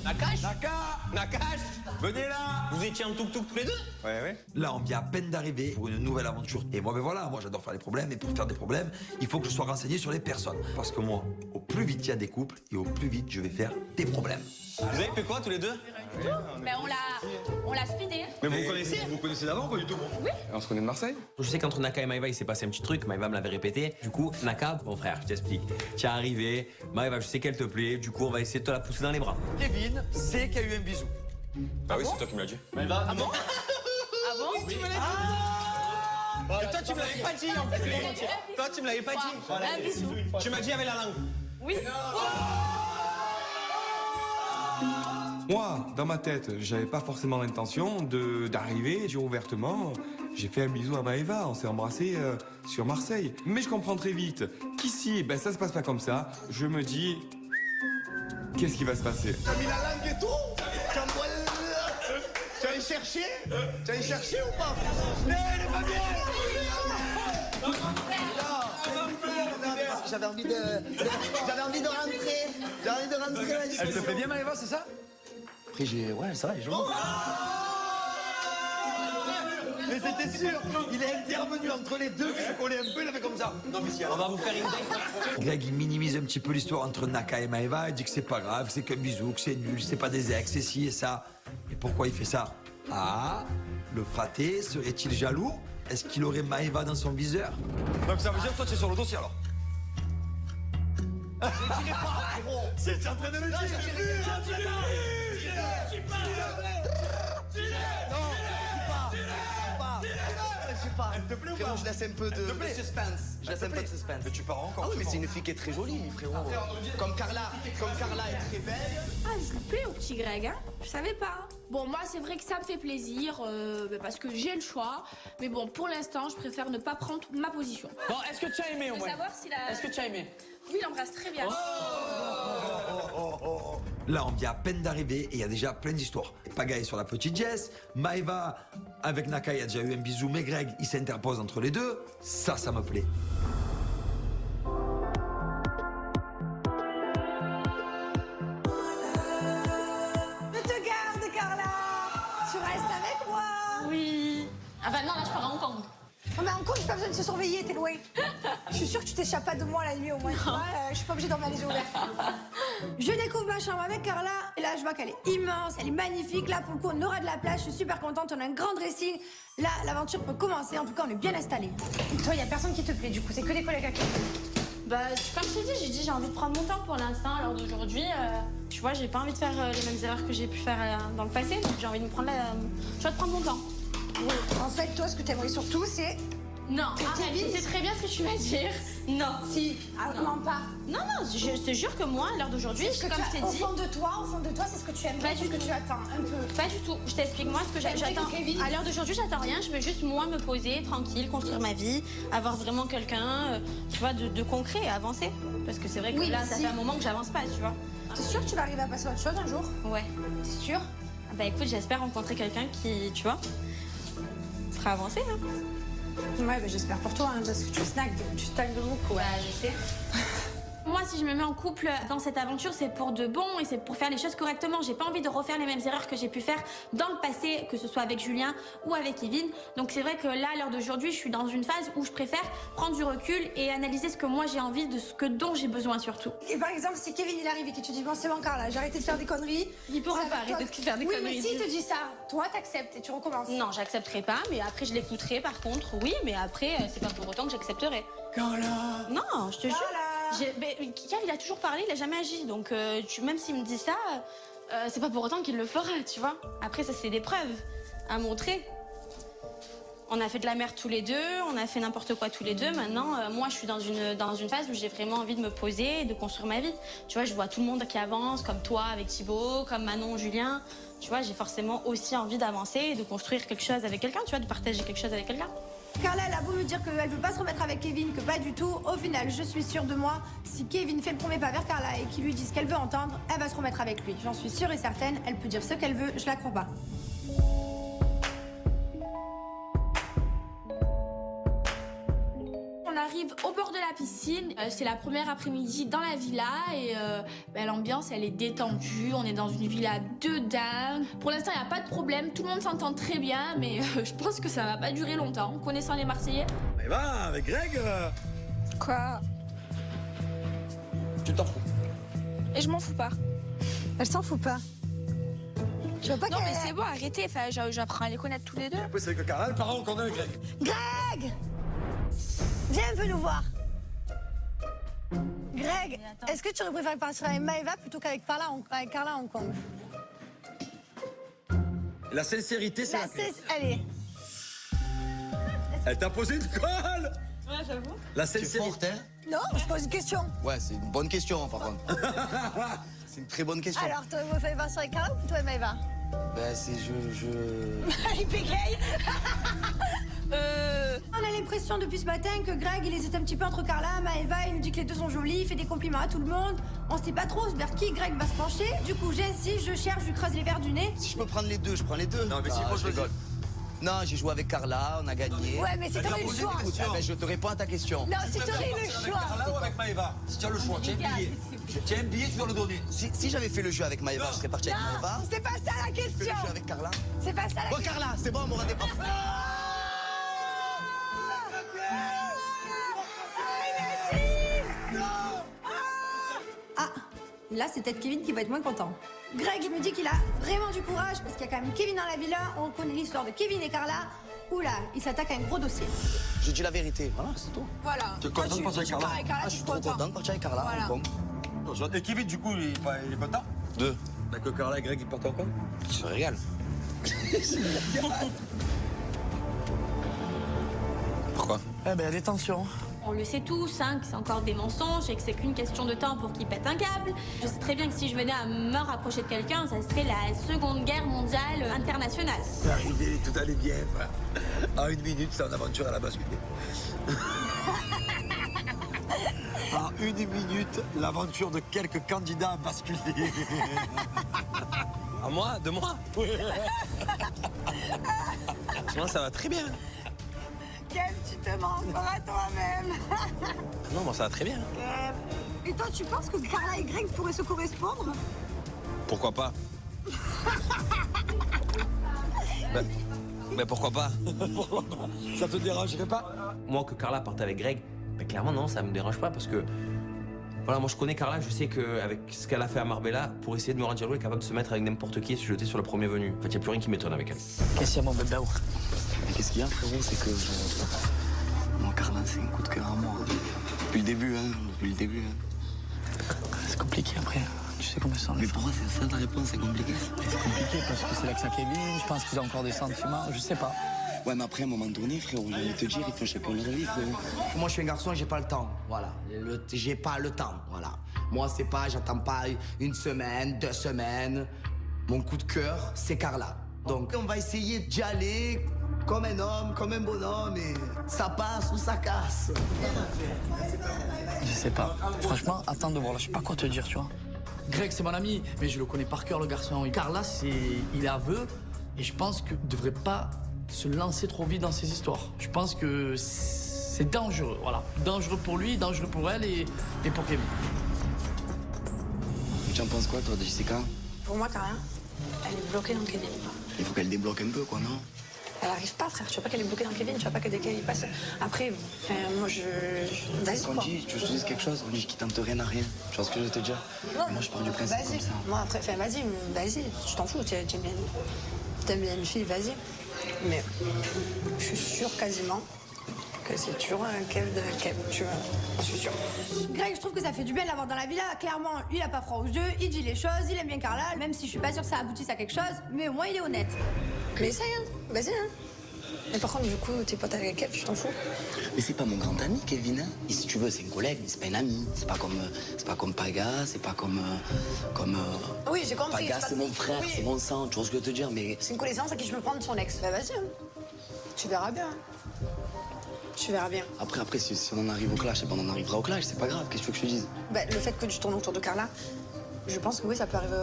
Nakash. Nakash. Venez là. Vous étiez en tuk-tuk tous les deux? Ouais. Là, on vient à peine d'arriver pour une nouvelle aventure. Et moi, ben voilà, moi j'adore faire des problèmes. Et pour faire des problèmes, il faut que je sois renseigné sur les personnes. Parce que moi, au plus vite il y a des couples, et au plus vite je vais faire des problèmes. Vous avez fait quoi tous les deux? Mais on l'a speedé. Mais vous connaissez? Vous connaissez d'avant ou pas du tout? Oui. On se connaît de Marseille? Je sais qu'entre Naka et Maëva, il s'est passé un petit truc. Maëva me l'avait répété. Du coup, Naka, mon frère, je t'explique. Tu es arrivé. Maëva, je sais qu'elle te plaît. Du coup, on va essayer de te la pousser dans les bras. Kevin sait qu'il y a eu un bisou. Ah oui, c'est toi qui me l'as dit. Maëva, ah bon? Ah bon? Oui. Et toi, tu me l'avais pas dit en fait. Toi, tu me l'avais pas dit. Un bisou. Tu m'as dit avec la langue. Oui. Moi, dans ma tête, j'avais pas forcément l'intention d'arriver, dire ouvertement. J'ai fait un bisou à Maëva, on s'est embrassé sur Marseille. Mais je comprends très vite qu'ici, ben ça se passe pas comme ça. Je me dis, qu'est-ce qui va se passer? T'as mis la langue et tout? Tu vas aller chercher? Tu vas aller chercher ou pas? Mais elle est pas bien! Parce que j'avais envie de rentrer. J'avais envie de rentrer à la discussion. Elle te plaît bien, Maëva, c'est ça? Après, ouais, ça va, elle est jolie. Mais c'était sûr, il est intervenu entre les deux, qui se collaient un peu, il a fait comme ça. Non mais si, On va vous faire une dingue. Greg, il minimise un petit peu l'histoire entre Naka et Maëva. Il dit que c'est pas grave, c'est qu'un bisou, que c'est nul, c'est pas des ex, c'est ci et ça. Et pourquoi il fait ça? Ah, le fraté serait-il jaloux? Est-ce qu'il aurait Maëva dans son viseur? Donc ça veut dire que toi tu es sur le dossier alors? c'est en train de le dire. Elle te plaît ou pas? Je laisse un peu de suspense. Je laisse un peu de suspense. Mais tu pars encore. Ah oui, mais c'est une fille qui est très jolie, frérot. Comme Carla est très belle. Ah, je lui plais au petit Greg, hein. Je savais pas. Bon, moi, c'est vrai que ça me fait plaisir, parce que j'ai le choix. Mais bon, pour l'instant, je préfère ne pas prendre ma position. Bon, est-ce que tu as aimé au Je veux moins? savoir s'il a... Est-ce que tu as aimé? Oui, il embrasse très bien. Là, on vient à peine d'arriver et il y a déjà plein d'histoires. Pagaille sur la petite Jess, Maëva avec Naka, il y a déjà eu un bisou, mais Greg, il s'interpose entre les deux. Ça me plaît. Je te garde, Carla. Tu restes avec moi. Oui. Ah bah non, là, je pars à Hong Kong. Oh, mais en compte, j'ai pas besoin de se surveiller, t'es loin. Je suis sûre que tu t'échappes pas de moi la nuit au moins. Tu vois, je suis pas obligée de dormir les yeux ouverts. Je découvre ma chambre avec Carla et là je vois qu'elle est immense, elle est magnifique. Là pour le coup on aura de la place, je suis super contente, on a un grand dressing. Là l'aventure peut commencer, en tout cas on est bien installés. Toi y a personne qui te plaît du coup, c'est que des collègues à qui. Bah, comme je t'ai dit, j'ai envie de prendre mon temps pour l'instant. À l'heure d'aujourd'hui, tu vois, j'ai pas envie de faire les mêmes erreurs que j'ai pu faire dans le passé. Donc j'ai envie de me prendre tu vois, de prendre mon temps. Oui. En fait toi ce que t'aimerais surtout c'est... Non, arrête, c'est très bien ce que tu vas dire. Non. Si, ah, comment pas. Non, je te jure que moi, à l'heure d'aujourd'hui, comme je t'ai Au dit... fond de toi, c'est ce que tu aimes, Pas c'est du ce que tout. tu attends, un peu. Pas du tout. Je t'explique moi ce que j'attends. Kevin. À l'heure d'aujourd'hui, j'attends rien. Je veux juste moi me poser, tranquille, construire ma vie, avoir vraiment quelqu'un, tu vois, de concret et avancer. Parce que c'est vrai que Oui, là, ça si. fait un moment que j'avance pas, tu vois. T'es sûre que tu vas arriver à passer à autre chose un jour? Ouais. T'es sûre? Bah écoute, j'espère rencontrer quelqu'un qui, tu vois, fera avancer. Hein. Ouais, bah, j'espère pour toi, hein, parce que tu stagnes de beaucoup. Ouais, je sais. Moi, si je me mets en couple dans cette aventure, c'est pour de bon et c'est pour faire les choses correctement. J'ai pas envie de refaire les mêmes erreurs que j'ai pu faire dans le passé, que ce soit avec Julien ou avec Kevin. Donc c'est vrai que là, à l'heure d'aujourd'hui, je suis dans une phase où je préfère prendre du recul et analyser ce que moi j'ai envie, dont j'ai besoin surtout. Et par exemple, si Kevin il arrive et que tu dis bon c'est bon Carla, j'ai arrêté de faire des conneries. Il pourra ça pas va, arrêter toi- de faire des oui, conneries. mais s'il te dit ça, toi t'acceptes et tu recommences. Non, j'accepterai pas, mais après je l'écouterai par contre, oui, mais après c'est pas pour autant que j'accepterai. Carla! Non, je te jure. Carla. Kev, il a toujours parlé, il a jamais agi, donc même s'il me dit ça, c'est pas pour autant qu'il le fera, tu vois. Après, ça c'est des preuves à montrer. On a fait de la merde tous les deux, on a fait n'importe quoi tous les deux. Maintenant, moi, je suis dans une phase où j'ai vraiment envie de me poser et de construire ma vie. Tu vois, je vois tout le monde qui avance, comme toi avec Thibaut, comme Manon, Julien. Tu vois, j'ai forcément aussi envie d'avancer et de construire quelque chose avec quelqu'un, tu vois, de partager quelque chose avec quelqu'un. Carla, elle a beau me dire qu'elle veut pas se remettre avec Kevin, que pas du tout. Au final, je suis sûre de moi. Si Kevin fait le premier pas vers Carla et qu'il lui dit ce qu'elle veut entendre, elle va se remettre avec lui. J'en suis sûre et certaine. Elle peut dire ce qu'elle veut, je la crois pas. On arrive arrive au bord de la piscine. C'est la première après-midi dans la villa et l'ambiance elle est détendue. On est dans une villa de dingue. Pour l'instant, il n'y a pas de problème. Tout le monde s'entend très bien, mais je pense que ça va pas durer longtemps. Connaissant les Marseillais. Mais va, avec Greg Quoi? Tu t'en fous. Et je m'en fous pas. Elle s'en fout pas. Tu vois pas Non, qu'elle... mais c'est bon, arrêtez. Enfin, j'apprends à les connaître tous les deux. Après, c'est avec Carla, le parent qu'on a avec Greg. Greg! Viens un peu nous voir. Greg, est-ce que tu aurais préféré partir avec Maëva plutôt qu'avec Carla à Hong Kong? La sincérité, c'est la clé. Allez. Elle t'a posé une colle. Ouais, j'avoue. La C'est sincérité. forte, hein? Non, je pose une question. Ouais, c'est une bonne question, par contre. C'est une très bonne question. Alors, tu aurais préféré partir avec Carla ou plutôt avec Maëva? Ben, c'est Il bégaye. On a l'impression depuis ce matin que Greg, il hésite un petit peu entre Carla, Maëva, il nous dit que les deux sont jolis, il fait des compliments à tout le monde. On sait pas trop vers qui Greg va se pencher. Du coup, j'insiste, je cherche, je creuse les verres du nez. Si je peux prendre les deux, je prends les deux. Non, mais si, moi, je rigole. Non, j'ai joué avec Carla, on a gagné. Ouais, mais si t'aurais le choix. Ah ben, je te réponds à ta question. Non, si t'aurais le choix. Carla ou avec Maëva? Si tu as le choix, tu as un billet. Tu as un billet, tu dois le donner. Si j'avais fait le jeu avec Maëva, je serais parti avec Maëva. C'est pas ça la Je fais le question. jeu avec Carla. C'est pas ça la Bon, question. Carla, c'est bon, on m'aura dépassé. Ah, là, c'est peut-être Kevin qui va être moins content. Greg, il me dit qu'il a vraiment du courage parce qu'il y a quand même Kevin dans la villa. On connaît l'histoire de Kevin et Carla. Oula, il s'attaque à un gros dossier. Je dis la vérité, voilà, c'est tout. Voilà. Tu es content de partir avec Carla? Je suis trop content de partir avec Carla. Voilà. Bon. Et Kevin, du coup, il est content? Deux. D'accord, Carla et Greg, ils partent encore? Je me régale. Pourquoi? Eh ben, des tensions. On le sait tous, hein, que c'est encore des mensonges et que c'est qu'une question de temps pour qu'il pète un câble. Je sais très bien que si je venais à me rapprocher de quelqu'un, ça serait la Seconde Guerre mondiale internationale. C'est arrivé, tout allait bien. En une minute, son aventure, elle a basculé. En une minute, l'aventure de quelques candidats a basculé. À moi? De moi? Oui. Moi, ça va très bien. Kev, tu te mens encore à toi-même. Non, moi, ça va très bien. Et toi, tu penses que Carla et Greg pourraient se correspondre? Pourquoi pas? Mais pourquoi pas? Ça te dérangerait pas? Moi, que Carla parte avec Greg, clairement, non, ça me dérange pas parce que. Voilà, moi je connais Carla, je sais qu'avec ce qu'elle a fait à Marbella, pour essayer de me rendre jaloux, elle est capable de se mettre avec n'importe qui et se jeter sur le premier venu. En fait, il n'y a plus rien qui m'étonne avec elle. Qu'est-ce qu'il y a, mon bébé? Mais qu'est-ce qu'il y a, frérot? C'est que moi, Carla, c'est un coup de cœur à moi. Depuis le début, hein. Depuis le début, hein. C'est compliqué après. Tu sais comment ça. Mais pourquoi c'est ça ta réponse? C'est compliqué? C'est compliqué parce que c'est l'accent Kevin. Je pense qu'il a encore des sentiments. Je sais pas. Ouais, mais après, à un moment donné, frérot, j'ai envie de te dire, il faut chacun leur vie, frérot. Moi, je suis un garçon, j'ai pas le temps. Voilà. J'ai pas le temps. Voilà. Moi, c'est pas, j'attends pas une semaine, 2 semaines. Mon coup de cœur, c'est Carla. Donc, on va essayer d'y aller comme un homme, comme un bonhomme, et ça passe ou ça casse. Je sais pas. Franchement, attends de voir là, je sais pas quoi te dire, tu vois. Greg, c'est mon ami, mais je le connais par cœur, le garçon. Et Carla, il est aveu, et je pense qu'il devrait pas se lancer trop vite dans ces histoires. Je pense que c'est dangereux, voilà. Dangereux pour lui, dangereux pour elle et pour Kevin. Tu en penses quoi, toi, de Jessica? Pour moi, Carla, elle est bloquée dans Kevin. Il faut qu'elle débloque un peu, quoi, non? Elle arrive pas, frère. Tu vois pas qu'elle est bloquée dans Kevin, tu vois pas que dès qu'elle y passe. Après, moi, vas-y, Quand quoi. tu veux que je te dise quelque chose? On dit qu'il tente rien à rien. Tu vois ce que je veux te dire? Non. Moi, je pars du principe Vas-y. comme ça. Moi, après, vas-y, tu t'en fous. T'aimes bien une fille, vas-y. Mais je suis sûre quasiment que c'est toujours un Kev, tu vois. Je suis sûre. Greg, je trouve que ça fait du bien de l'avoir dans la villa. Clairement, lui, il a pas froid aux yeux, il dit les choses, il aime bien Carla, même si je suis pas sûre que ça aboutisse à quelque chose, mais au moins, il est honnête. Mais essaye, hein. Vas-y, hein. Mais par contre, du coup, t'es pote avec Kev, tu t'en fous? Mais c'est pas mon grand ami, Kevin. Hein. Et si tu veux, c'est un collègue, mais c'est pas un ami. C'est pas comme Paga, c'est pas comme. Oui, j'ai compris. Paga, c'est mon frère, Oui. c'est mon sang. Tu vois ce que je veux te dire? Mais C'est une connaissance à qui je me prends de son ex. Bah vas-y, hein. Tu verras bien. Tu verras bien. après, si on en arrive au clash, on en arrivera au clash. C'est pas grave. Qu'est-ce que tu veux que je te dise? Bah, le fait que tu tournes autour de Carla, je pense que oui, ça peut arriver.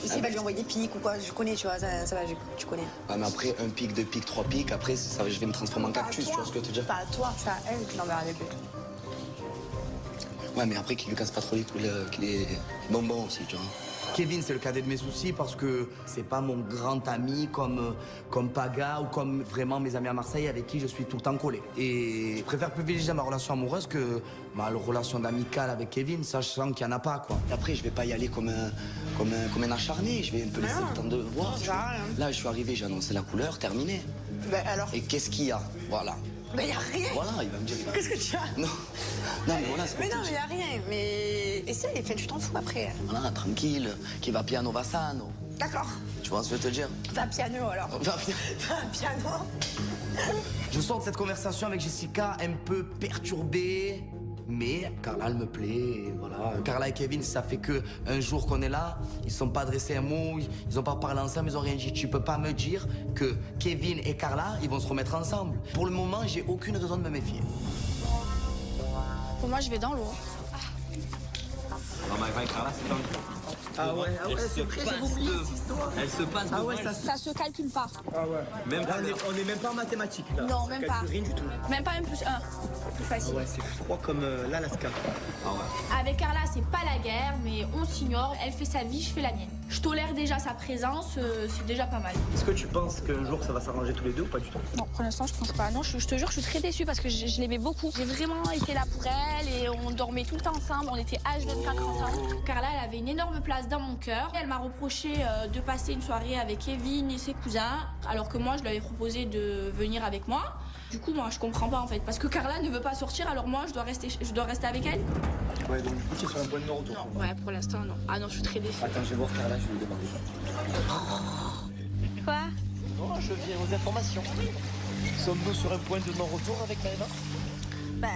Ici, il va lui envoyer des pics ou quoi. Je connais, tu vois, ça va, tu connais. Ouais, mais après, 1 pic, 2 pics, 3 pics, après, je vais me transformer en cactus. Tu vois ce que je veux te dire? Pas à toi, c'est à elle qui l'enverra avec lui. Ouais, mais après qu'il lui casse pas trop les couilles, qu'il est bonbon aussi, tu vois. Kevin, c'est le cadet de mes soucis parce que c'est pas mon grand ami comme Paga ou comme vraiment mes amis à Marseille avec qui je suis tout le temps collé. Et je préfère privilégier ma relation amoureuse que ma relation d'amicale avec Kevin, sachant qu'il n'y en a pas, quoi. Après, je vais pas y aller comme un acharné, je vais un peu laisser le temps de voir. Tu vois. Là, je suis arrivé, j'ai annoncé la couleur, terminé. Ben alors? Et qu'est-ce qu'il y a? Voilà. Mais y a rien. Voilà, il va me dire. Qu'est-ce que tu as? Non, mais voilà, c'est Mais non, mais y a rien. Mais essaye, tu t'en fous après. Voilà, tranquille, qui va piano va sano. D'accord. Tu vois ce que je veux te dire? Va piano alors. Va piano. Je sors de cette conversation avec Jessica un peu perturbée, mais Carla, elle me plaît, et voilà. Carla et Kevin, ça fait que un jour qu'on est là, ils se sont pas adressés un mot, ils ont pas parlé ensemble, ils ont rien dit. Tu peux pas me dire que Kevin et Carla, ils vont se remettre ensemble. Pour le moment, j'ai aucune raison de me méfier. Pour moi, je vais dans l'eau. Non, Maëva et Carla, c'est dingue. Ah ouais, c'est vrai, j'avais oublié cette histoire. Elle se passe Ah ouais, Ça se calcule pas. Ah ouais. Même Là, on est même pas en mathématiques, là. Non, Ça même calcule pas. rien du tout. Même pas un plus un. Plus Ah facile. ouais, c'est froid comme l'Alaska. Ah ouais. Avec Carla, c'est pas la guerre, mais on s'ignore. Elle fait sa vie, je fais la mienne. Je tolère déjà sa présence, c'est déjà pas mal. Est-ce que tu penses qu'un jour ça va s'arranger tous les deux ou pas du tout? Non, pour l'instant, je pense pas. Non, je te jure, je suis très déçue parce que je l'aimais beaucoup. J'ai vraiment été là pour elle et on dormait tout le temps ensemble. On était H24 ensemble. Carla, elle avait une énorme place dans mon cœur. Elle m'a reproché de passer une soirée avec Kevin et ses cousins, alors que moi, je lui avais proposé de venir avec moi. Du coup, moi, je comprends pas en fait, parce que Carla ne veut pas sortir, alors moi, je dois rester avec elle. Ouais, donc du coup, tu es sur un point de non-retour. Non, ouais, pour l'instant, non. Ah non, je suis très déçue. Attends, je vais voir Carla, je vais lui demander. Quoi? Non, je viens aux informations. Sommes-nous sur un point de non-retour avec Maëva? Bah,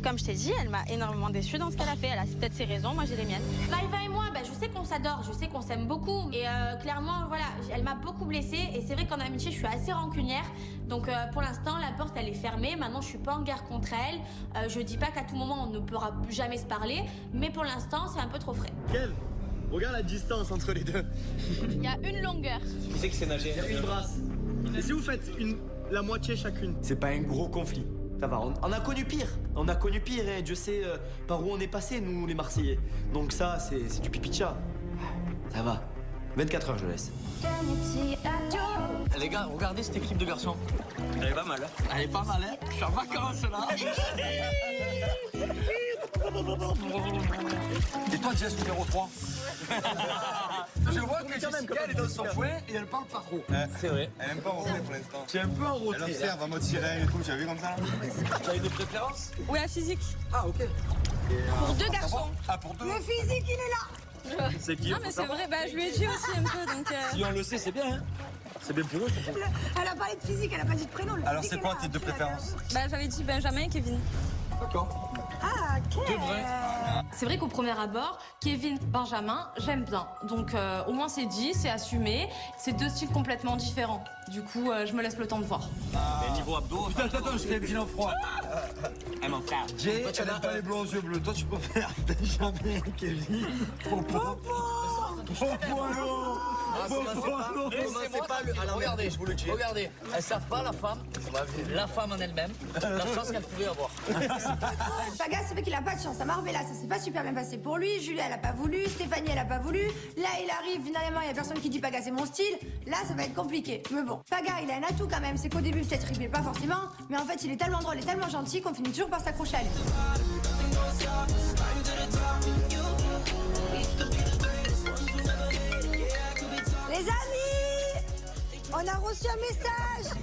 comme je t'ai dit, elle m'a énormément déçue dans ce qu'elle a fait. Elle a peut-être ses raisons, moi j'ai les miennes. Maëva et moi, je sais qu'on s'adore, je sais qu'on s'aime beaucoup. Et clairement, voilà, elle m'a beaucoup blessée. Et c'est vrai qu'en amitié, je suis assez rancunière. Donc pour l'instant, la porte, elle est fermée. Maintenant, je suis pas en guerre contre elle. Je dis pas qu'à tout moment, on ne pourra jamais se parler. Mais pour l'instant, c'est un peu trop frais. Kev, regarde la distance entre les deux. Il y a une longueur. Qui c'est que c'est nager? Il y a une brasse. Et si vous faites la moitié chacune? C'est pas un gros conflit. Ça va, on a connu pire. On a connu pire et Dieu sait par où on est passé, nous, les Marseillais. Donc ça, c'est du pipi de chat. Ça va. 24 heures, je laisse. Les gars, regardez cette équipe de garçons. Elle est pas mal. Elle est pas mal, hein? Je suis en vacances, là. Et toi, Jess, numéro 3? Je vois que Jessica, elle est dans son coin et elle parle pas trop. C'est vrai. Elle est même pas en retrait pour l'instant. Tu es un peu en Elle observe en mode sirène et tout, tu as vu comme ça? Tu as une préférence? Oui, la physique. Ah, ok. Pour deux garçons. Ah, pour deux? Le physique, il est là. C'est qui? Non, mais c'est vrai, je lui ai dit aussi un peu, donc... Si on le sait, c'est bien, hein? C'est bien pour eux, je trouve. Elle a parlé de physique, elle a pas dit de prénom. Alors, c'est quoi tes deux préférences? j'avais dit Benjamin et Kevin. D'accord. Ah, ok. C'est vrai qu'au premier abord, Kevin, Benjamin, j'aime bien. Donc au moins c'est dit, c'est assumé. C'est deux styles complètement différents. Du coup, je me laisse le temps de voir. Mais niveau abdos... Attends, je fais un bilan froid. mon frère. Jay, tu n'aimes pas les blonds aux yeux bleus. Toi, tu préfères Benjamin et Kevin. Popo. Alors regardez, je vous le dis. Regardez, elles savent pas la femme en elle-même, la chance qu'elle pouvait avoir. Paga, c'est vrai qu'il a pas de chance. À Marbella, ça s'est pas super bien passé pour lui. Julia, elle a pas voulu. Stéphanie, elle a pas voulu. Là, il arrive, finalement, il y a personne qui dit Paga, c'est mon style. Là, ça va être compliqué. Mais bon, Paga, il a un atout quand même. C'est qu'au début, peut-être, il plaît pas forcément. Mais en fait, il est tellement drôle et tellement gentil qu'on finit toujours par s'accrocher à lui. Les amis, on a reçu un message.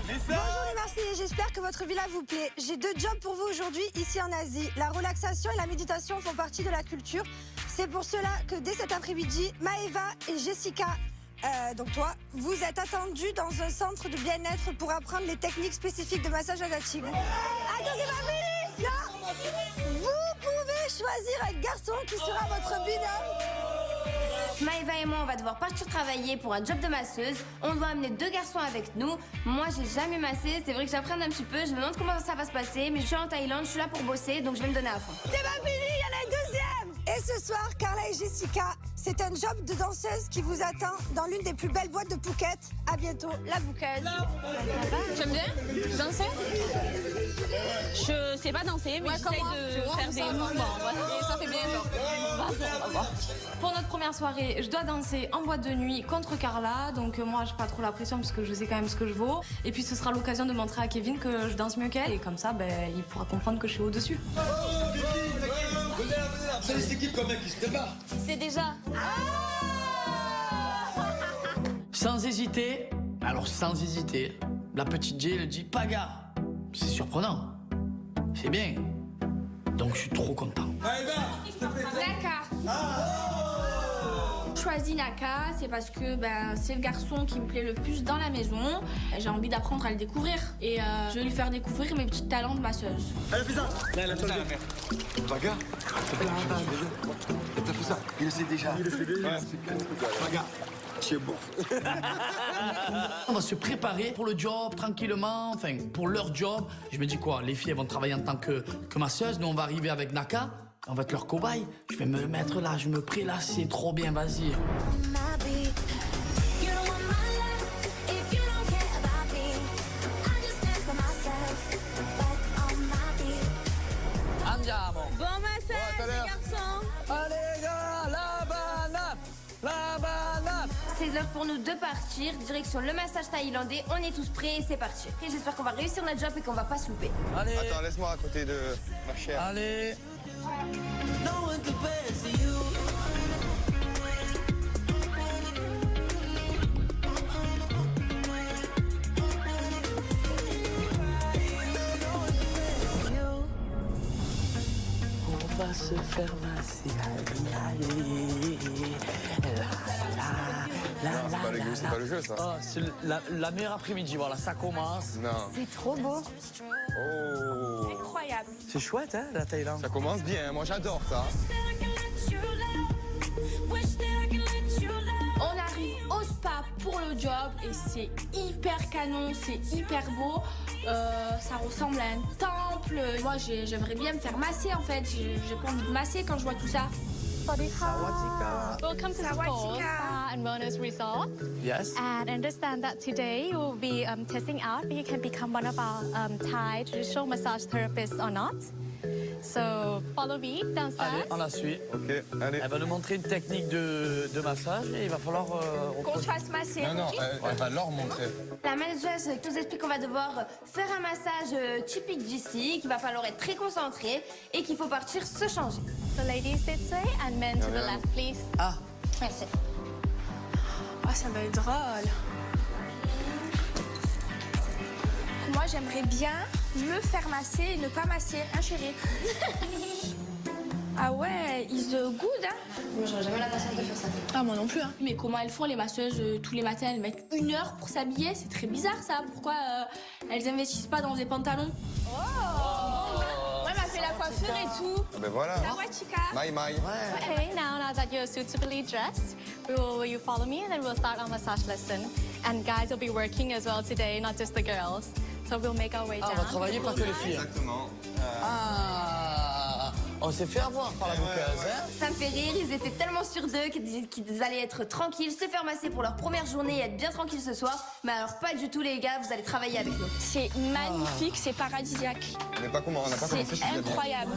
Message. Bonjour les Marseillais, j'espère que votre villa vous plaît. J'ai 2 jobs pour vous aujourd'hui ici en Asie. La relaxation et la méditation font partie de la culture. C'est pour cela que dès cet après-midi, Maëva et Jessica, donc toi, vous êtes attendus dans un centre de bien-être pour apprendre les techniques spécifiques de massage asiatique. Attendez, ma fille, non. Vous pouvez choisir un garçon qui sera votre binôme. Maëva et moi, on va devoir partir travailler pour un job de masseuse. On doit amener 2 garçons avec nous. Moi, j'ai jamais massé. C'est vrai que j'apprends un petit peu. Je me demande comment ça va se passer. Mais je suis en Thaïlande, je suis là pour bosser, donc je vais me donner à fond. C'est pas fini, il y en a un deuxième. Et ce soir, Carla et Jessica, c'est un job de danseuse qui vous attend dans l'une des plus belles boîtes de Phuket. À bientôt, la bouqueuse. Tu aimes bien danser? Je sais pas danser, mais j'essaie de faire des mouvements. Et ça fait bien genre. On va voir. Pour notre première soirée, je dois danser en boîte de nuit contre Carla. Donc moi, j'ai pas trop la pression parce que je sais quand même ce que je vaux. Et puis ce sera l'occasion de montrer à Kevin que je danse mieux qu'elle. Et comme ça, il pourra comprendre que je suis au-dessus. C'est les équipes quand même qui se préparent. C'est déjà. Sans hésiter, alors sans hésiter, la petite J le dit Paga. C'est surprenant. C'est bien. Donc je suis trop content. Naka. Je choisis Naka, c'est parce que c'est le garçon qui me plaît le plus dans la maison. J'ai envie d'apprendre à le découvrir. Et je vais lui faire découvrir mes petits talents de masseuse. Allez, fais ça. Là, la mer. Paga, t'as fait ça. Il le sait déjà. Paga, c'est bon. On va se préparer pour le job tranquillement, enfin pour leur job. Je me dis quoi, les filles elles vont travailler en tant que masseuse, nous on va arriver avec Naka, on va être leur cobaye. Je vais me mettre là, je me prélasse, c'est trop bien, vas-y. Andiamo. Bon massage, les garçons. Allez gars, la banane, la banane. C'est l'heure pour nous de partir, direction le massage thaïlandais. On est tous prêts et c'est parti. Et j'espère qu'on va réussir notre job et qu'on va pas se louper. Allez. Attends, laisse-moi à côté de ma chère. Allez. On va se faire masser. C'est pas le jeu, ça. Oh, c'est la meilleure après-midi, voilà, ça commence. Non. C'est trop beau. Oh. Incroyable. C'est chouette, hein, la Thaïlande. Ça commence bien, moi j'adore ça. On arrive au spa pour le job et c'est hyper canon, c'est hyper beau. Ça ressemble à un temple. Moi, j'aimerais bien me faire masser en fait. J'ai pas envie de masser quand je vois tout ça. Welcome to Singapore Spa and Wellness Resort. Yes. And understand that today you will be testing out if you can become one of our Thai traditional massage therapists or not. So follow me downstairs. Allez, on la suit. Ok, allez. Elle va nous montrer une technique de massage et il va falloir... Qu'on se fasse masser. Non, elle va leur montrer. La manageuse nous explique qu'on va devoir faire un massage typique d'ici, qu'il va falloir être très concentré et qu'il faut partir se changer. So ladies this way and men to the left, please. Ah. Merci. Ah, ça va être drôle. Moi, j'aimerais bien me faire masser et ne pas masser, hein, chérie? Ah ouais, is good, hein? Moi, j'aurais jamais la patience de faire ça. Ah, moi non plus, hein. Mais comment elles font, les masseuses, tous les matins? Elles mettent 1 heure pour s'habiller? C'est très bizarre, ça. Pourquoi elles investissent pas dans des pantalons? Oh! Ouais, elle m'a fait la coiffure et tout. Ben voilà. La Wachika. Maï. Okay, now that you're suitably dressed, will you follow me and then we'll start our massage lesson. And guys will be working as well today, not just the girls. So we'll make our way down. On va travailler pas que les filles. Exactement. Ah, on s'est fait avoir par la bouqueuse, hein? Ça me fait rire, ils étaient tellement sûrs d'eux qu'ils allaient être tranquilles, se faire masser pour leur première journée et être bien tranquilles ce soir. Mais alors pas du tout les gars, vous allez travailler avec nous. C'est magnifique, c'est paradisiaque. On n'a pas commencé. C'est incroyable.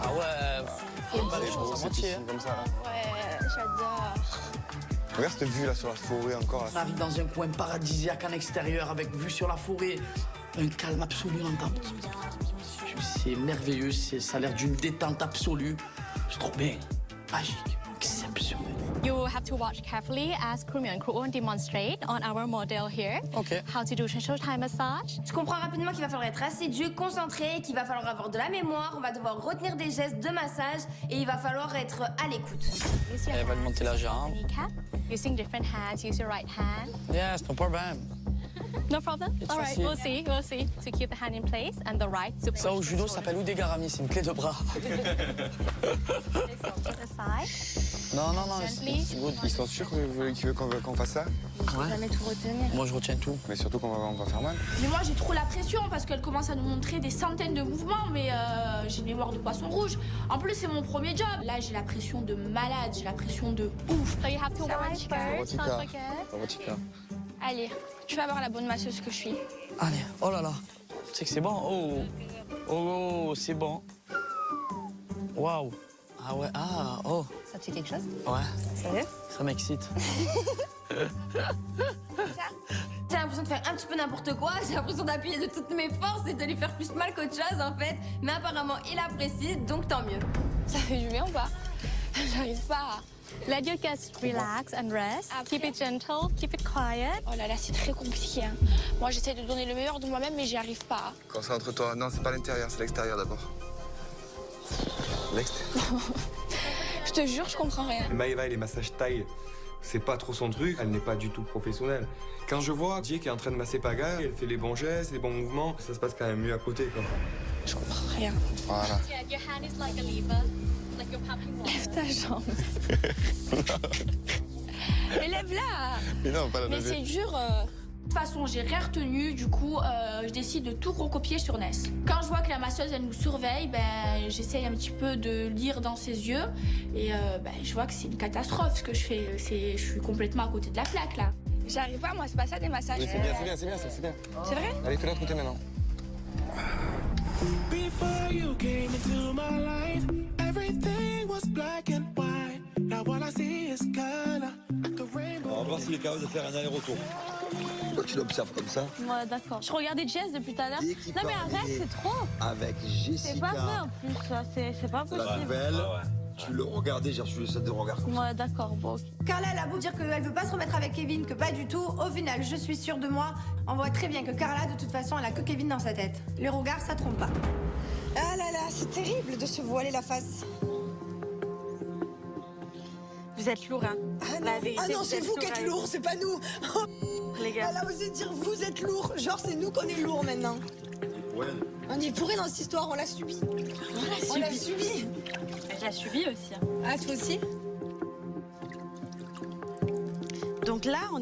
Ah ouais, faut pas les choses à moitié. Comme ça, là. Ouais, j'adore. Regarde cette vue là sur la forêt encore. On arrive dans un coin paradisiaque en extérieur avec vue sur la forêt. Un calme absolu, on entend. C'est merveilleux, ça a l'air d'une détente absolue. C'est trop bien, magique, exceptionnel. You have to watch carefully as Krumi and Kruon demonstrate on our model here. Okay. How to do traditional Thai massage. Je comprends rapidement qu'il va falloir être assidu, concentré, qu'il va falloir avoir de la mémoire, on va devoir retenir des gestes de massage et il va falloir être à l'écoute. Elle va monter la jambe. Using different hands, use your right hand. Yes, no problem. No problem? All right, we'll see. So keep the hand in place and the right. Ça au judo, ça s'appelle udegarami, c'est une clé de bras. Non, c'est good. Ils sont sûrs qu'ils veulent qu'on fasse ça? Ouais. Jamais tout retenir. Moi, je retiens tout. Mais surtout qu'on va faire mal. Mais moi, j'ai trop la pression parce qu'elle commence à nous montrer des centaines de mouvements, mais j'ai une mémoire de poisson rouge. En plus, c'est mon premier job. Là, j'ai la pression de malade, j'ai la pression de ouf. So you have to wipe first, don't forget. Allez, tu vas voir la bonne masseuse que je suis. Allez, oh là là. Tu sais que c'est bon? Oh, c'est bon. Waouh. Ah ouais, oh. Ça te fait quelque chose? Ouais. Sérieux? Ça m'excite. J'ai l'impression de faire un petit peu n'importe quoi, j'ai l'impression d'appuyer de toutes mes forces et de lui faire plus mal qu'autre chose en fait. Mais apparemment, il apprécie, donc tant mieux. Ça fait du bien ou pas? J'arrive pas. Let your guests relax and rest. Keep it gentle, keep it quiet. Oh là là, c'est très compliqué. Hein. Moi, j'essaie de donner le meilleur de moi-même, mais j'y arrive pas. Concentre-toi. Non, c'est pas l'intérieur, c'est l'extérieur d'abord. L'extérieur. Je te jure, je comprends rien. Maëva et les massages thaï, c'est pas trop son truc. Elle n'est pas du tout professionnelle. Quand je vois Jay qui est en train de masser Paga, elle fait les bons gestes, les bons mouvements, ça se passe quand même mieux à côté, quoi. Je comprends rien. Voilà. Your hand is like a lever, like you're pumping water. Lève ta jambe. Mais lève-la. Mais non, pas la Mais lever. c'est dur. De toute façon, j'ai rien retenu, du coup, je décide de tout recopier sur Ness. Quand je vois que la masseuse, elle nous surveille, ben, j'essaye un petit peu de lire dans ses yeux. Et ben, je vois que c'est une catastrophe ce que je fais. Je suis complètement à côté de la plaque, là. J'arrive pas, moi, c'est pas ça des massages. Oui, c'est bien. C'est vrai? Allez, fais l'autre côté maintenant. Before you came into my life, everything was black and white. Now all I see is color. On va voir s'il est capable de faire un aller-retour. Pourquoi tu l'observes comme ça? Ouais, d'accord. Je regardais Jess depuis tout à l'heure. Non, mais arrête, c'est trop. Avec Jessica. C'est pas vrai en plus, ça. C'est pas La possible. nouvelle, tu le regardais, j'ai reçu le set de regard comme ça. Ouais, d'accord, bon. Carla, elle a beau dire qu'elle veut pas se remettre avec Kevin, que pas du tout. Au final, je suis sûre de moi. On voit très bien que Carla, de toute façon, elle a que Kevin dans sa tête. Les regards, ça trompe pas. Ah là là, c'est terrible de se voiler la face. Vous êtes lourd, hein. Ah non, c'est vous qui êtes lourd, c'est pas nous. Les gars. Elle a osé dire vous êtes lourd. Genre, c'est nous qu'on est lourd maintenant. Ouais. On est pourris dans cette histoire, on l'a subi. On l'a subi. Je l'ai subi aussi. Hein. Ah, toi aussi? Donc là, on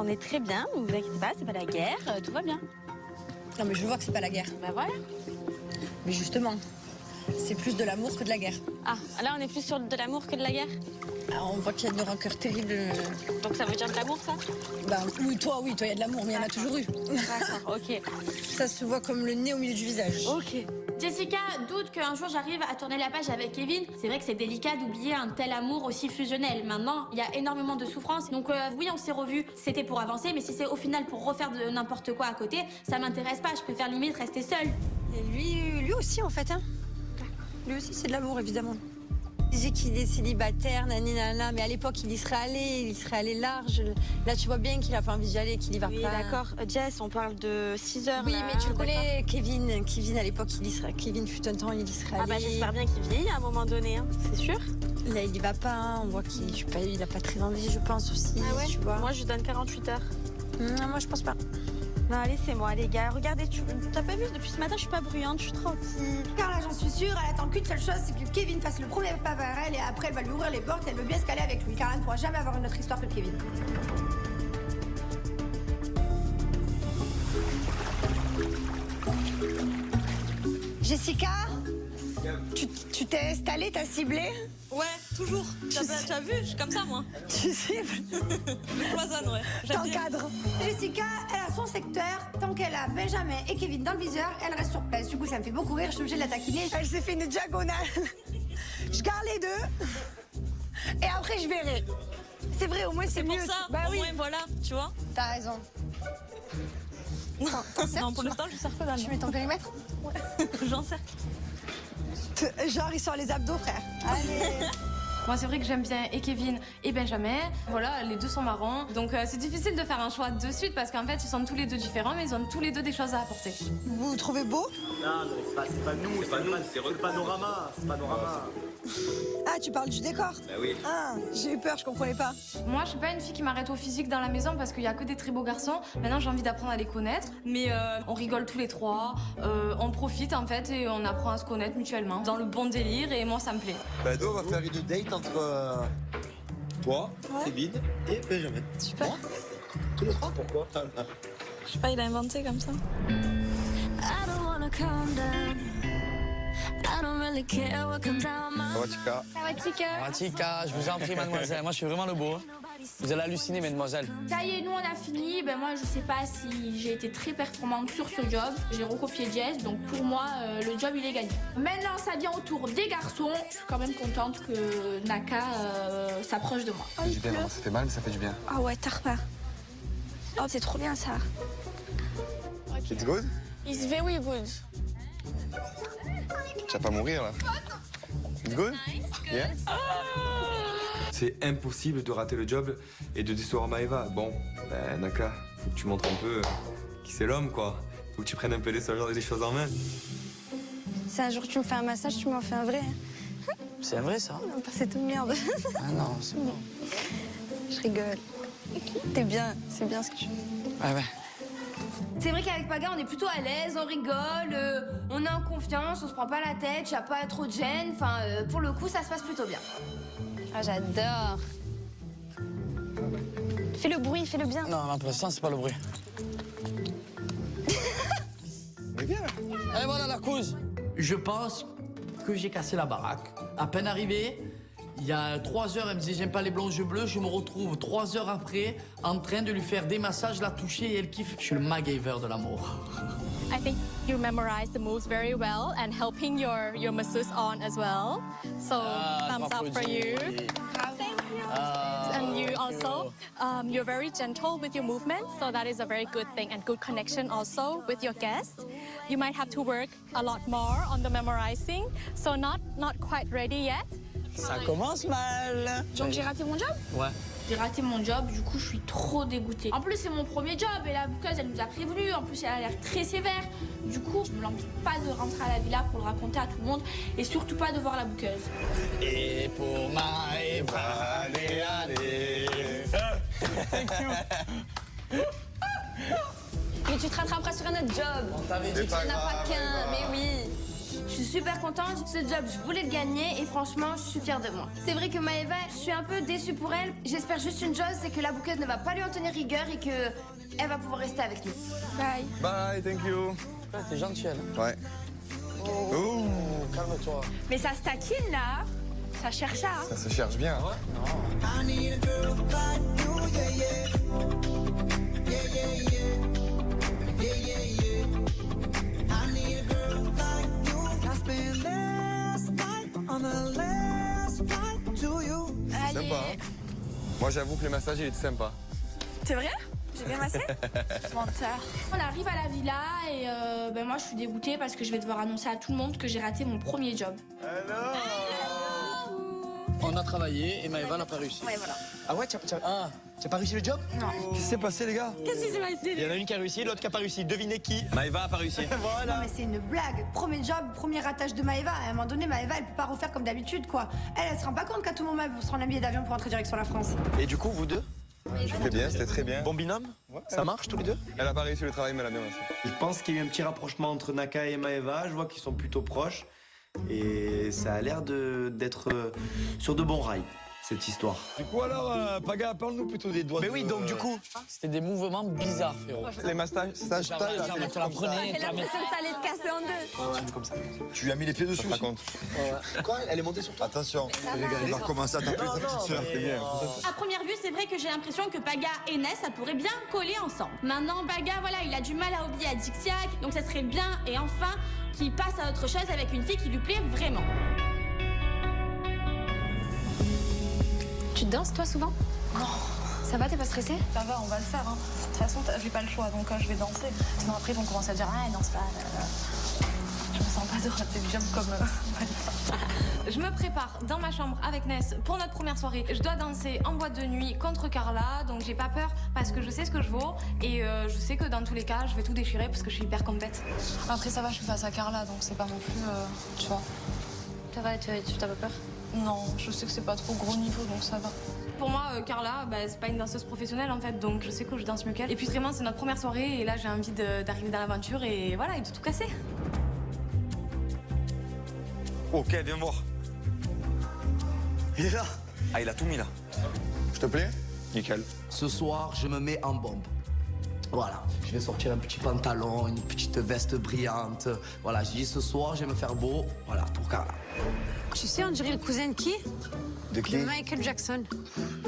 est très bien. Ne vous inquiétez pas, c'est pas la guerre, tout va bien. Non, mais je vois que c'est pas la guerre. Bah voilà. Mais justement, c'est plus de l'amour que de la guerre. Ah, là, on est plus sur de l'amour que de la guerre. Ah, on voit qu'il y a une rancœur terrible. Donc ça veut dire de l'amour, ça? Bah oui, toi, il y a de l'amour, mais il y en a toujours eu. D'accord, ok. Ça se voit comme le nez au milieu du visage. Ok. Jessica doute qu'un jour j'arrive à tourner la page avec Kevin. C'est vrai que c'est délicat d'oublier un tel amour aussi fusionnel. Maintenant, il y a énormément de souffrance. Donc oui, on s'est revus. C'était pour avancer, mais si c'est au final pour refaire de n'importe quoi à côté, ça m'intéresse pas. Je préfère limite rester seule. Et lui aussi, en fait, hein. Lui aussi, c'est de l'amour, évidemment. Il disait qu'il est célibataire, nanana, mais à l'époque, il y serait allé large. Là, tu vois bien qu'il a pas envie d'y aller, qu'il y va Oui, pas. d'accord. Jess, on parle de 6 heures. Oui, là, mais tu le d'accord. connais, Kevin. Kevin, à l'époque, il y serait. Kevin fut un temps, il y serait allé. Ah bah j'espère bien qu'il vieillit à un moment donné, hein. C'est sûr. Là, il y va pas, hein. On voit il a pas très envie, je pense aussi. Ah ouais. Tu vois. Moi, je lui donne 48 heures. Non, moi, je pense pas. Non, laissez-moi, les gars. Regardez, t'as pas vu, depuis ce matin, je suis pas bruyante, je suis tranquille. Carla, j'en suis sûre, elle attend qu'une seule chose, c'est que Kevin fasse le premier pas vers elle et après elle va lui ouvrir les portes et elle veut bien se caler avec lui. Carla ne pourra jamais avoir une autre histoire que Kevin. Jessica, tu t'es installée, t'as ciblé? Ouais, toujours. T'as vu, je suis comme ça, moi. Tu cibles? Je cloisonne, ouais. T'encadres. Jessica, elle a son secteur. Tant qu'elle a Benjamin et Kevin dans le viseur, elle reste sur place. Du coup, ça me fait beaucoup rire, je suis obligée de la taquiner. Elle s'est fait une diagonale. Je garde les deux. Et après, je verrai. C'est vrai, au moins, c'est mieux. Pour ça, bah au oui. moins, voilà, tu vois. T'as raison. Non, pour l'instant, je sers que dalle. Tu mets ton périmètre? J'en sers. Genre, il sort les abdos, frère. Allez. Moi, c'est vrai que j'aime bien et Kevin et Benjamin. Voilà, les deux sont marrants. Donc, c'est difficile de faire un choix de suite parce qu'en fait, ils sont tous les deux différents, mais ils ont tous les deux des choses à apporter. Vous vous trouvez beau? Non, mais c'est pas nous, c'est le panorama. C'est panorama. Ah, tu parles du décor? Bah oui. Ah, j'ai eu peur, je comprenais pas. Moi, je suis pas une fille qui m'arrête au physique dans la maison parce qu'il y a que des très beaux garçons. Maintenant, j'ai envie d'apprendre à les connaître. Mais on rigole tous les trois, on profite en fait et on apprend à se connaître mutuellement. Dans le bon délire et moi, ça me plaît. Bah, nous, on va faire une date entre toi, Kevin et Benjamin. Super. Moi tous les trois, pourquoi? Je sais pas, il a inventé comme ça. I don't wanna calm down. I don't really care what comes out my Ça va, Tika? Ça va, Tika? Ah, Tika, je vous en prie, mademoiselle. Moi, je suis vraiment le beau. Hein. Vous allez halluciner, mademoiselle. Ça y est, nous on a fini. Ben moi je sais pas si j'ai été très performante sur ce job. J'ai recopié Jess, donc pour moi le job il est gagné. Maintenant ça vient au tour des garçons. Je suis quand même contente que Naka s'approche de moi. Ça fait du bien, ça fait mal, mais ça fait du bien. Ah ouais, t'as repart. Oh, c'est trop bien ça. It's good? It's very good. Tu vas pas mourir là? It's good? Yeah? C'est impossible de rater le job et de décevoir Maëva. Bon, ben Naka, faut que tu montres un peu qui c'est l'homme, quoi. Faut que tu prennes un peu des choses en main. Si un jour tu me fais un massage, tu m'en fais un vrai. C'est vrai, ça? Non, pas cette merde. Ah non, c'est bon. Je rigole. T'es bien, c'est bien ce que je fais. Ouais, ouais. C'est vrai qu'avec Paga, on est plutôt à l'aise, on rigole, on est en confiance, on se prend pas la tête, y a pas trop de gêne. Enfin, pour le coup, ça se passe plutôt bien. Ah, j'adore. Fais le bruit, fais-le bien. Non, non, pour l'instant, c'est pas le bruit. Mais viens. Et voilà la cause. Je pense que j'ai cassé la baraque. À peine arrivé, il y a 3 heures, elle me disait j'aime pas les blonds yeux bleus. Je me retrouve 3 heures après en train de lui faire des massages, la toucher et elle kiffe. Je suis le MacGyver de l'amour. I think you memorize the moves very well and helping your masseuse on as well. So thumbs up for you. Thank you. And you also, you're very gentle with your movements, so that is a very good thing and good connection also with your guests. You might have to work a lot more on the memorizing, so not quite ready yet. Ça commence mal. Donc j'ai raté mon job? Ouais. J'ai raté mon job, du coup je suis trop dégoûtée. En plus c'est mon premier job et la bouqueuse elle nous a prévenu, en plus elle a l'air très sévère. Du coup je me lance pas de rentrer à la villa pour le raconter à tout le monde et surtout pas de voir la bouqueuse. Et pour Maëva, allez, allez. Thank you. Mais tu te rattraperas sur un autre job. On t'avait dit Tu n'en as pas qu'un, mais oui. Je suis super contente, ce job, je voulais le gagner et franchement, je suis fière de moi. C'est vrai que Maëva, je suis un peu déçue pour elle. J'espère juste une chose, c'est que la bouqueuse ne va pas lui en tenir rigueur et qu'elle va pouvoir rester avec nous. Bye. Bye, thank you. Ouais, t'es gentil, elle. Ouais. Oh. Calme-toi. Mais ça se taquine là. Ça cherche à. Ça se cherche bien. I need a girl like you, yeah, yeah. Yeah, yeah, yeah. Yeah, yeah, yeah. I need a girl like you. I spent last night on the last flight to you. Sympa, hein? Moi, j'avoue que le massage, il était sympa. C'est vrai? J'ai bien massé? Menteur. On arrive à la villa et ben moi je suis dégoûtée parce que je vais devoir annoncer à tout le monde que j'ai raté mon premier job. On a travaillé et Maëva n'a pas réussi. Ouais, voilà. Ah ouais, t'as pas réussi le job? Non. Qu'est-ce qui s'est passé, les gars? Qu'est-ce qui s'est passé? Il y en a une qui a réussi, l'autre qui a pas réussi. Devinez qui? Maëva a pas réussi. Voilà. Non mais c'est une blague. Premier job, premier ratage de Maëva. À un moment donné, Maëva, elle peut pas refaire comme d'habitude, quoi. Elle se rend pas compte qu'à tout moment, elle peut se prendre un billet d'avion pour rentrer direction la France. Et du coup, vous deux? C'était bien, c'était très bien. Bon binôme? Ça marche tous les deux? Elle a pas réussi le travail, mais elle a bien réussi. Je pense qu'il y a eu un petit rapprochement entre Naka et Maëva. Je vois qu'ils sont plutôt proches. Et ça a l'air d'être sur de bons rails, cette histoire. Du coup alors, Paga, parle-nous plutôt des doigts. Mais oui, donc du coup... C'était des mouvements bizarres, frérot. Les massages, ça, je taille, là. Genre, tu la prenais, J'ai l'impression que t'allais te casser en deux. Ouais, comme ça. Tu lui as mis les pieds dessus. Ça te raconte. Quoi? Elle est montée sur toi? Attention, il va recommencer à taper sa petite sœur, c'est bien. À première vue, c'est vrai que j'ai l'impression que Paga et Ness, ça pourrait bien coller ensemble. Maintenant, Paga, voilà, il a du mal à oublier Adixiac, donc ça serait bien, et enfin, qu'il passe à autre chose avec une fille qui lui plaît vraiment. Tu danses toi souvent? Non. Ça va, t'es pas stressée? Ça va, on va le faire. Hein. De toute façon, j'ai pas le choix, donc je vais danser. Sinon après, ils vont commencer à dire ah, elle danse pas. Je me sens pas de rater le jump comme... Je me prépare dans ma chambre avec Ness pour notre première soirée. Je dois danser en boîte de nuit contre Carla, donc j'ai pas peur parce que je sais ce que je vaux et je sais que dans tous les cas, je vais tout déchirer parce que je suis hyper compète. Après ça va, je suis face à Carla, donc c'est pas non plus, tu vois. Ça va, tu t'as pas peur? Non, je sais que c'est pas trop gros niveau, donc ça va. Pour moi, Carla, c'est pas une danseuse professionnelle en fait, donc je sais que je danse mieux qu'elle. Et puis vraiment, c'est notre première soirée et là, j'ai envie d'arriver dans l'aventure et voilà, et de tout casser. Ok, viens voir. Il est là. Ah, il a tout mis là. Je te plais? Nickel. Ce soir, je me mets en bombe. Voilà, je vais sortir un petit pantalon, une petite veste brillante. Voilà, j'ai dit ce soir, je vais me faire beau. Voilà, pour Carla. Tu sais, on dirait le cousin de qui? De qui? De Michael Jackson.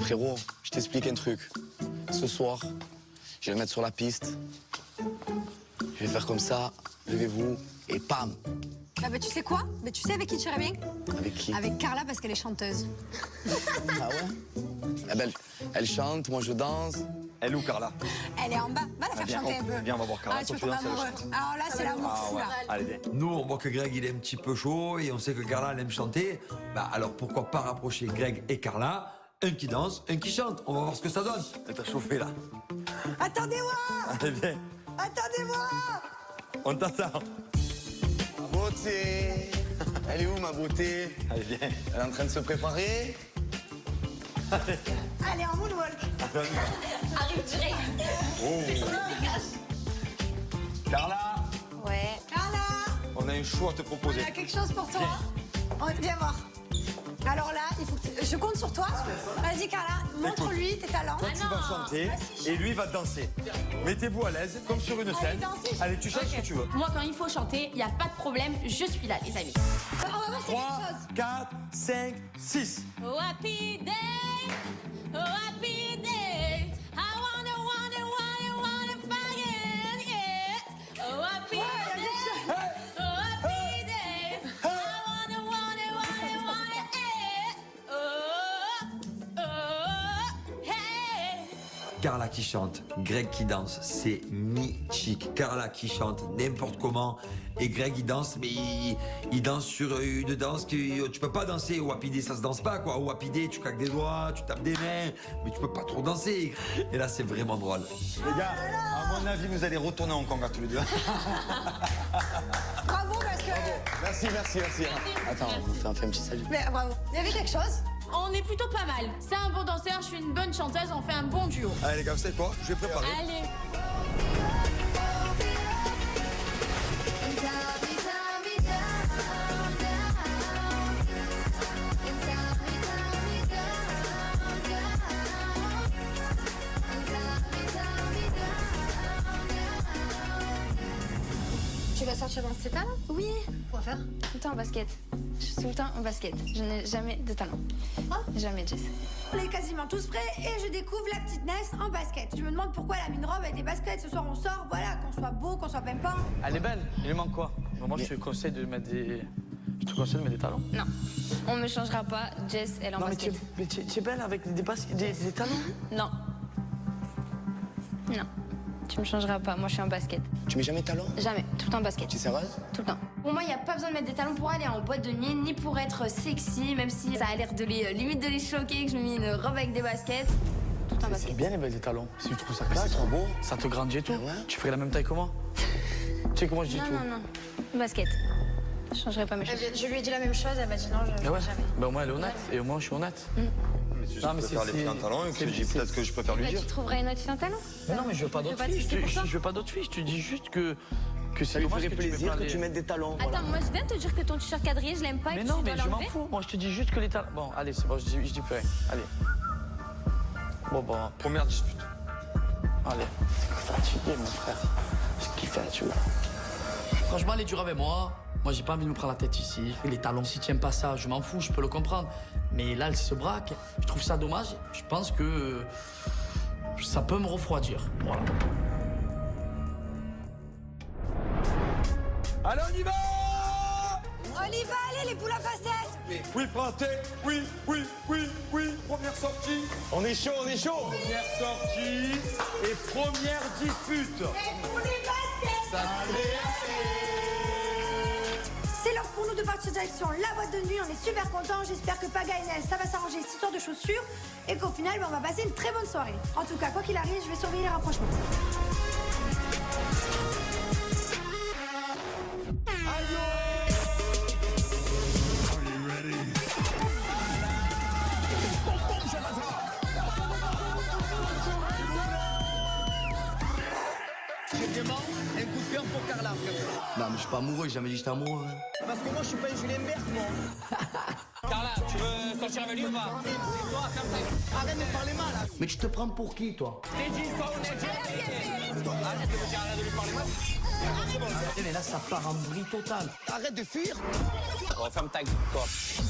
Frérot, je t'explique un truc. Ce soir, je vais me mettre sur la piste. Je vais faire comme ça, levez-vous, et pam! Ah bah tu sais quoi? Bah tu sais avec qui tu irais bien? Avec qui? Avec Carla parce qu'elle est chanteuse. Ah ouais? Eh ben, elle chante, moi je danse. Elle est où, Carla? Elle est en bas, va la faire chanter un peu. Viens, on va voir Carla. Ah, tu veux tomber amoureux. Alors là, c'est l'amour fou, là. Allez, viens. Nous, on voit que Greg, il est un petit peu chaud et on sait que Carla, elle aime chanter. Bah alors pourquoi pas rapprocher Greg et Carla? Un qui danse, un qui chante. On va voir ce que ça donne. Elle t'a chauffé là. Attendez-moi! Allez, viens. Attendez-moi! On t'attend. Beauté! Elle est où ma beauté? Allez, viens. Elle est en train de se préparer? Allez, en moonwalk. Arrive direct. Oh. Carla, Ouais. Carla! on a un show à te proposer. On a quelque chose pour toi. Viens voir. Alors là, il faut que je compte sur toi. Vas-y, Carla, montre-lui tes talents. Toi, tu vas chanter et lui va danser. Mettez-vous à l'aise, comme sur une scène. Allez, tu chantes ce que tu veux. Moi, quand il faut chanter, il n'y a pas de problème, je suis là, les amis. On va voir si 3, quelque chose. 4, 5, 6. Oh, happy day, oh, happy day. I wanna fucking, yeah. Oh, happy day, oh, happy day. I wanna, yeah. Oh, hey. Carla qui chante, Greg qui danse, c'est mythique. Carla qui chante n'importe comment et Greg il danse, mais il danse sur une danse que tu peux pas danser. Au Wapidé ça se danse pas quoi. Au Wapidé tu claques des doigts, tu tapes des mains, mais tu peux pas trop danser. Et là c'est vraiment drôle. Les gars, à mon avis, vous allez retourner en Hong Kong à tous les deux. Bravo parce que. Merci. Attends, on fait un petit salut. Mais bravo. Il y avait quelque chose? On est plutôt pas mal. C'est un bon danseur, je suis une bonne chanteuse, on fait un bon duo. Allez les gars, vous savez quoi? Je vais préparer. Allez. Tu vas sortir dans cet état là? Oui. Quoi faire? Tout le temps en basket. Je suis tout le temps en basket. Je n'ai jamais de talent. Jamais, Jess. On est quasiment tous prêts et je découvre la petite Ness en basket. Je me demande pourquoi elle a mis une robe avec des baskets. Ce soir on sort, voilà, qu'on soit beau, qu'on soit pimpant. Elle est belle, il lui manque quoi? Moi, je te conseille de mettre des... Je te conseille de mettre des talons. Non. On me changera pas. Jess, elle est en Non, basket. mais tu es belle avec des talons? Non. Non. Tu me changeras pas. Moi, je suis en basket. Tu mets jamais de talons? Jamais. Tout le temps en basket. Tu es sérieuse? Tout le temps. Pour moi, il n'y a pas besoin de mettre des talons pour aller en boîte de nuit, ni pour être sexy, même si ça a l'air de les limite de les choquer, que je me mets une robe avec des baskets. Tout en C'est basket. bien les belles des talons. Si tu trouves ça classe, c'est trop beau. Ça te grandit et tout. Tu ferais la même taille que moi? Tu sais comment je dis Non, tout? non, non. Basket. Je changerai pas mes choses. Je lui ai dit la même chose, elle m'a dit non, je Ah ouais? jamais. Ben au moins elle est honnête. Et au moins je suis honnête. Je préfère les filles en talons et que je dis peut-être que je préfère lui Bah, dire. tu trouveras une autre fille en talons? Mais non, mais je veux pas d'autres filles. Je veux pas d'autres filles. Je te dis juste que Ça lui ferait plaisir que tu mettes des talons. Attends, moi je viens te dire que ton t-shirt quadrillé, je l'aime pas et Mais que non, tu mais dois je m'en l'enlever. fous. Moi je te dis juste que les talons. Bon, allez, c'est bon, je dis plus rien. Allez. Bon, Première dispute. Allez. T'es fatigué, mon frère. Ce qu'il fait, tu vois. Franchement, elle est dure avec moi. Moi, j'ai pas envie de me prendre la tête ici. Les talons, si tu n'aimes pas ça, je m'en fous, je peux le comprendre. Mais là, elle se braque. Je trouve ça dommage. Je pense que ça peut me refroidir. Voilà. Allez, on y va! On y va, allez, les poules à facettes! Oui, fraté, oui. Première sortie. On est chaud. Première sortie et première dispute. Les poules et baskets! Allez, pour nous de partir direction la boîte de nuit. On est super contents. J'espère que Paga et Nel, ça va s'arranger cette histoire de chaussures et qu'au final, on va passer une très bonne soirée. En tout cas, quoi qu'il arrive, je vais surveiller les rapprochements. J'ai vraiment un coup de cœur pour Carla. Non, mais je suis pas amoureux, j'ai jamais dit que j'étais amoureux. Hein. Parce que moi, je suis pas un Julien Bert, moi. Carla, tu veux sortir avec lui ou pas? Toi, ferme-toi. Arrête de parler mal, là. Mais tu te prends pour qui, toi? T'es dit, sois honnête. Arrête de lui parler mal. Mais là, ça part en bruit total. Arrête de fuir. Oh, ferme ta gueule, toi.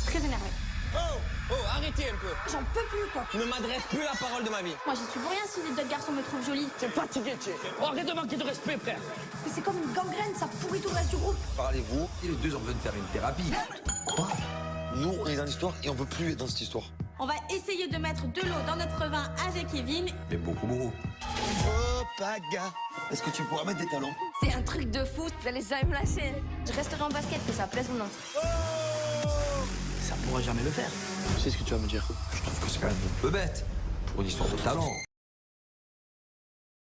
Très énervée. Oh, arrêtez un peu. J'en peux plus, quoi. Ne m'adresse plus la parole de ma vie. Moi, j'y suis pour rien si les d'autres garçons me trouvent jolie. T'es fatigué, tu Oh, arrête de manquer de respect, frère. Mais c'est comme une gangrène, ça pourrit tout le reste du groupe. Parlez-vous, et les deux ont besoin de faire une thérapie. Quoi? Nous, on est dans l'histoire et on veut plus être dans cette histoire. On va essayer de mettre de l'eau dans notre vin avec Kevin. Mais beaucoup. Oh, Paga, est-ce que tu pourras mettre des talons? C'est un truc de fou, vous allez jamais me lâcher. Je resterai en basket, que ça plaise ou non. Ça pourra jamais le faire. Je sais ce que tu vas me dire. Je trouve que c'est quand même un peu bête pour une histoire de talent.